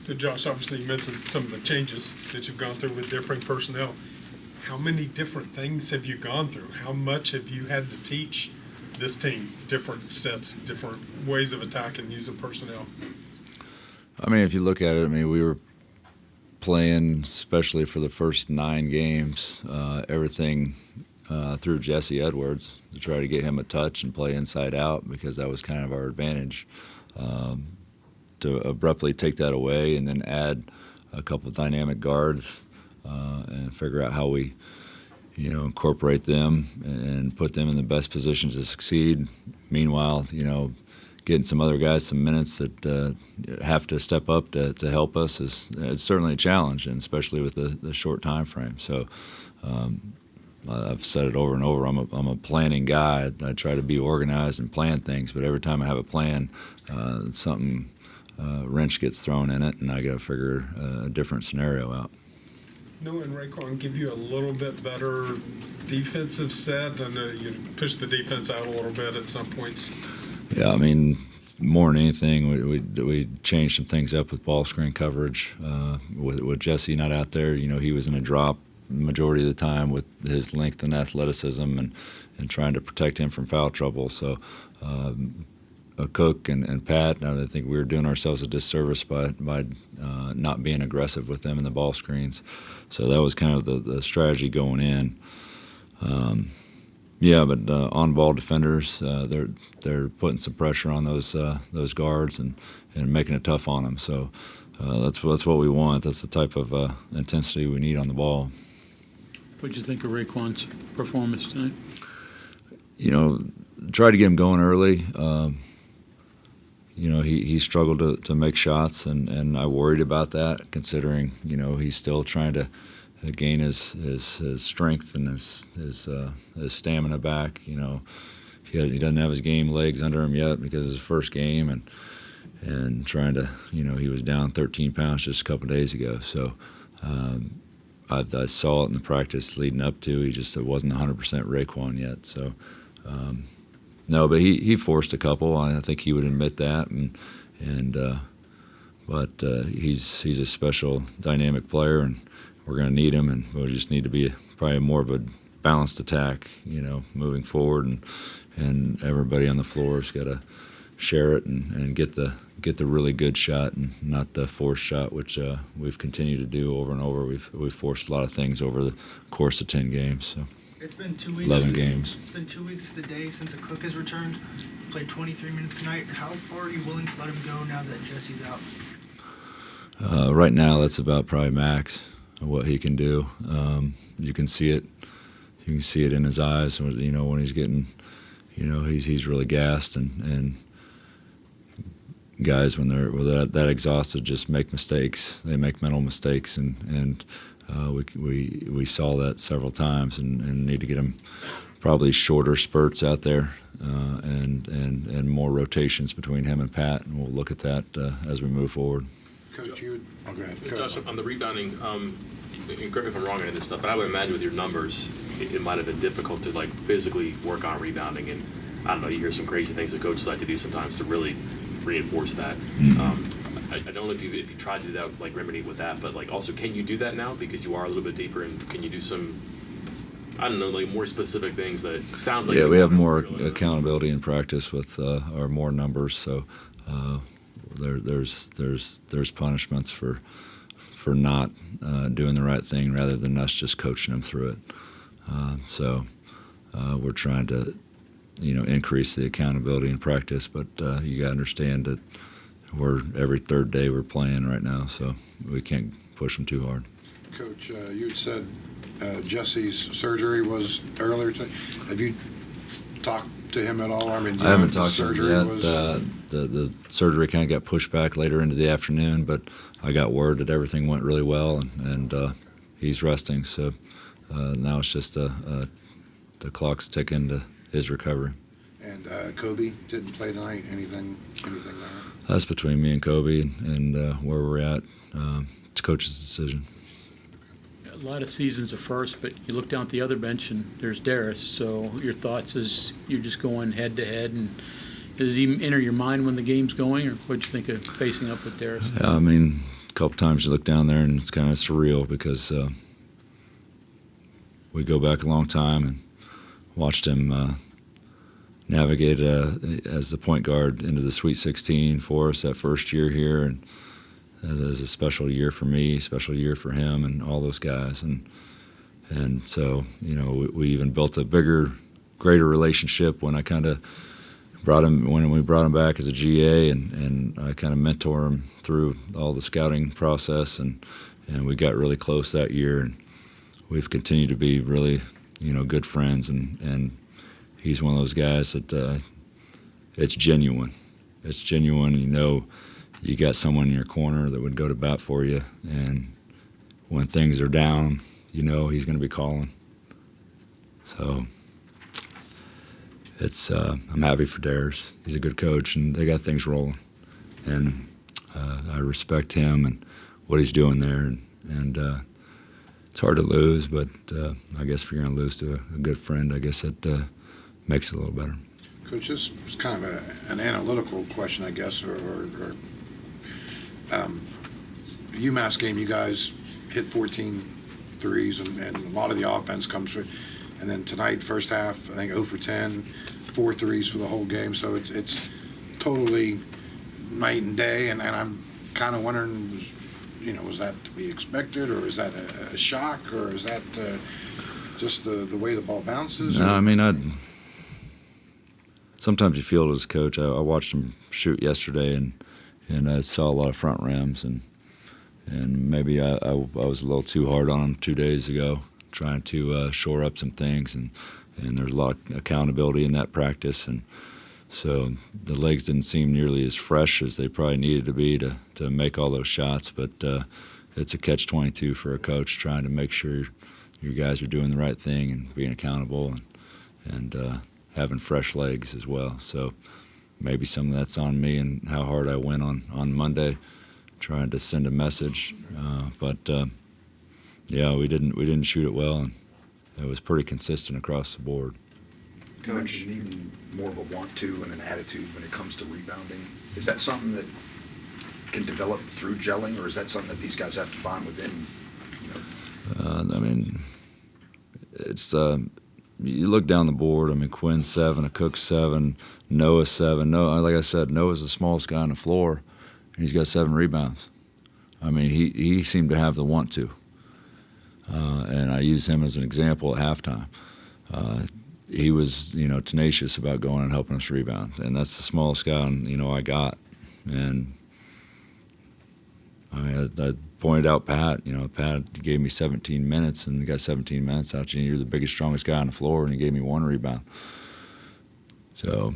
So Josh, obviously you mentioned some of the changes that you've gone through with differing personnel. How many different things have you gone through? How much have you had to teach this team? Different sets, different ways of attacking using personnel. I mean, if you look at it, I mean, we were playing, especially for the first 9 games, everything through Jesse Edwards to try to get him a touch and play inside out because that was kind of our advantage. To abruptly take that away and then add a couple of dynamic guards and figure out how we, incorporate them and put them in the best positions to succeed. Meanwhile, getting some other guys some minutes that have to step up to help us it's certainly a challenge, and especially with the short time frame. So I've said it over and over. I'm a planning guy. I try to be organized and plan things, but every time I have a plan, something wrench gets thrown in it, and I got to figure a different scenario out. Noah and Raekwon give you a little bit better defensive set. I know you push the defense out a little bit at some points. Yeah, I mean, more than anything, we changed some things up with ball screen coverage. With Jesse not out there, he was in a drop the majority of the time with his length and athleticism and trying to protect him from foul trouble. So Cook and Pat, I think we were doing ourselves a disservice by not being aggressive with them in the ball screens. So that was kind of the strategy going in. But on-ball defenders, they're putting some pressure on those guards and making it tough on them. So that's what we want. That's the type of intensity we need on the ball. What did you think of Raekwon's performance tonight? Tried to get him going early. He struggled to make shots, and I worried about that, considering he's still trying to gain his strength and his stamina back. He doesn't have his game legs under him yet because it's his first game, and trying to he was down 13 pounds just a couple of days ago. So I saw it in the practice leading up to. He just wasn't 100% Raekwon yet. So. No, but he forced a couple. I think he would admit that, but he's a special, dynamic player, and we're going to need him, and we'll just need to be probably more of a balanced attack, moving forward, and everybody on the floor has got to share it and get the really good shot and not the forced shot, which we've continued to do over and over. We've forced a lot of things over the course of 10 games. So. It's been 2 weeks. 11 games. It's been 2 weeks to the day since Cook has returned. Played 23 minutes tonight. How far are you willing to let him go now that Jesse's out? Right now, that's about probably max of what he can do. You can see it. You can see it in his eyes. When he's getting, he's really gassed, and guys when they're that exhausted just make mistakes. They make mental mistakes, and we saw that several times, and need to get him probably shorter spurts out there, and more rotations between him and Pat, and we'll look at that as we move forward. Coach, go ahead. Josh, on the rebounding, and correct me if I'm wrong on this stuff, but I would imagine with your numbers, it might have been difficult to physically work on rebounding, and I don't know, you hear some crazy things that coaches like to do sometimes to really reinforce that. Mm-hmm. I don't know if you tried to do that, remedy with that, but also, can you do that now because you are a little bit deeper, and can you do some, I don't know, more specific things that sounds like? Yeah, we have more accountability in practice with our more numbers, so there's punishments for not doing the right thing rather than us just coaching them through it. So we're trying to increase the accountability in practice, but you got to understand that every third day we're playing right now, so we can't push them too hard. Coach, you said Jesse's surgery was earlier today. Have you talked to him at all? I haven't talked to him yet. The surgery kind of got pushed back later into the afternoon, but I got word that everything went really well, and he's resting. So now it's just the clock's ticking to his recovery. And Kobe didn't play tonight. Anything there? That's between me and Kobe and where we're at. It's coach's decision. A lot of seasons of first, but you look down at the other bench and there's Darius. So your thoughts as you're just going head to head, and does it even enter your mind when the game's going, or what'd you think of facing up with Darius? Yeah, couple times you look down there and it's kind of surreal because we go back a long time and watched him navigate as the point guard into the Sweet 16 for us that first year here, and as a special year for me, special year for him and all those guys. And so, we even built a bigger, greater relationship when I kind of when we brought him back as a GA, and I kind of mentor him through all the scouting process, and we got really close that year, and we've continued to be really, good friends, and he's one of those guys that it's genuine. It's genuine. You got someone in your corner that would go to bat for you, and when things are down, he's going to be calling. So I'm happy for Darius. He's a good coach, and they got things rolling. And I respect him and what he's doing there. And it's hard to lose, but I guess if you're going to lose to a good friend, I guess it makes it a little better. Coach, this is kind of an analytical question, I guess, or UMass game, you guys hit 14 threes, and a lot of the offense comes through. And then tonight, first half, I think 0 for 10, 4 threes for the whole game. So it's totally night and day. And I'm kind of wondering, was that to be expected, or is that a shock, or is that just the way the ball bounces? No, I mean, sometimes you feel it as a coach. I watched him shoot yesterday, and I saw a lot of front rims, and maybe I was a little too hard on him 2 days ago, trying to shore up some things, and there's a lot of accountability in that practice, and so the legs didn't seem nearly as fresh as they probably needed to be to make all those shots, but it's a catch-22 for a coach, trying to make sure your guys are doing the right thing and being accountable and having fresh legs as well. So maybe some of that's on me and how hard I went on Monday, trying to send a message, but yeah, we didn't shoot it well, and it was pretty consistent across the board. Coach, needing more of a want-to and an attitude when it comes to rebounding. Is that something that can develop through gelling, or is that something that these guys have to find within? I mean, it's you look down the board. I mean, Quinn's 7, Cook's 7, Noah's 7. Like I said, Noah's the smallest guy on the floor, and he's got 7 rebounds. I mean, he seemed to have the want-to, and I use him as an example at halftime. He was, tenacious about going and helping us rebound, and that's the smallest guy, I got. And I pointed out Pat. Pat gave me 17 minutes, and he got 17 minutes out. You're the biggest, strongest guy on the floor, and he gave me 1 rebound. So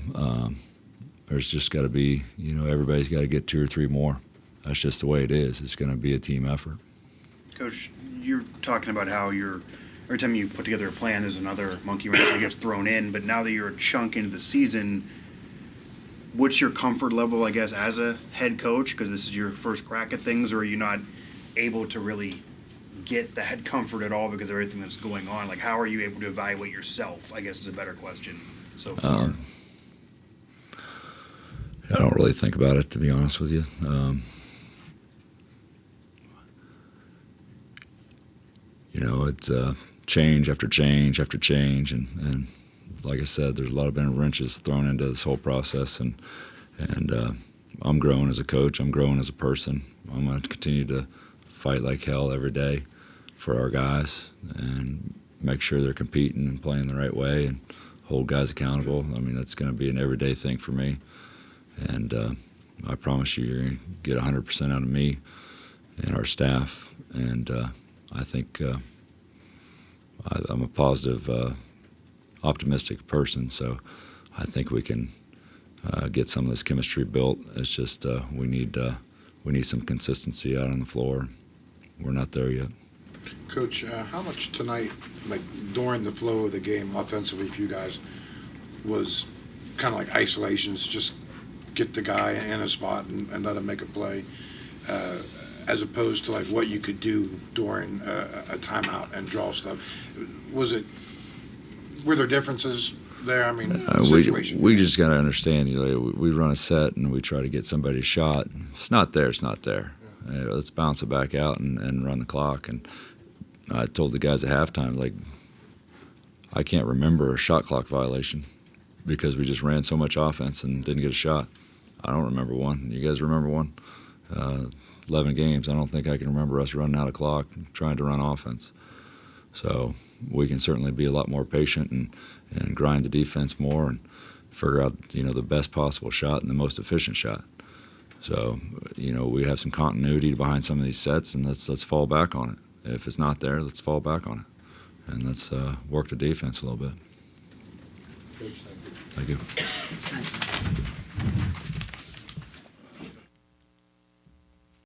there's just got to be, everybody's got to get 2 or 3 more. That's just the way it is. It's going to be a team effort. Coach, you're talking about how every time you put together a plan, there's another monkey wrench that gets thrown in. But now that you're a chunk into the season, what's your comfort level, I guess, as a head coach? Because this is your first crack at things, or are you not able to really get that comfort at all because of everything that's going on? Like, how are you able to evaluate yourself, I guess, is a better question so far. I don't really think about it, to be honest with you. It's change after change after change, and like I said, there's a lot of been wrenches thrown into this whole process, and I'm growing as a coach. I'm growing as a person. I'm going to continue to fight like hell every day for our guys and make sure they're competing and playing the right way and hold guys accountable. I mean, that's going to be an everyday thing for me, and I promise you're going to get 100% out of me and our staff, and I think I'm a positive, optimistic person, so I think we can get some of this chemistry built. It's just we need some consistency out on the floor. We're not there yet. Coach, how much tonight, like during the flow of the game offensively for you guys, was kind of like isolations, just get the guy in a spot and let him make a play, as opposed to like what you could do during a timeout and draw stuff? Were there differences there? I mean, we just got to understand. We run a set and we try to get somebody a shot. If it's not there, it's not there. let's bounce it back out and run the clock. And I told the guys at halftime, like, I can't remember a shot clock violation because we just ran so much offense and didn't get a shot. I don't remember one. You guys remember one? 11 games. I don't think I can remember us running out of clock trying to run offense. So we can certainly be a lot more patient and grind the defense more and figure out, the best possible shot and the most efficient shot. So, we have some continuity behind some of these sets, and let's fall back on it. If it's not there, let's fall back on it. And let's work the defense a little bit. Thank you. Thanks.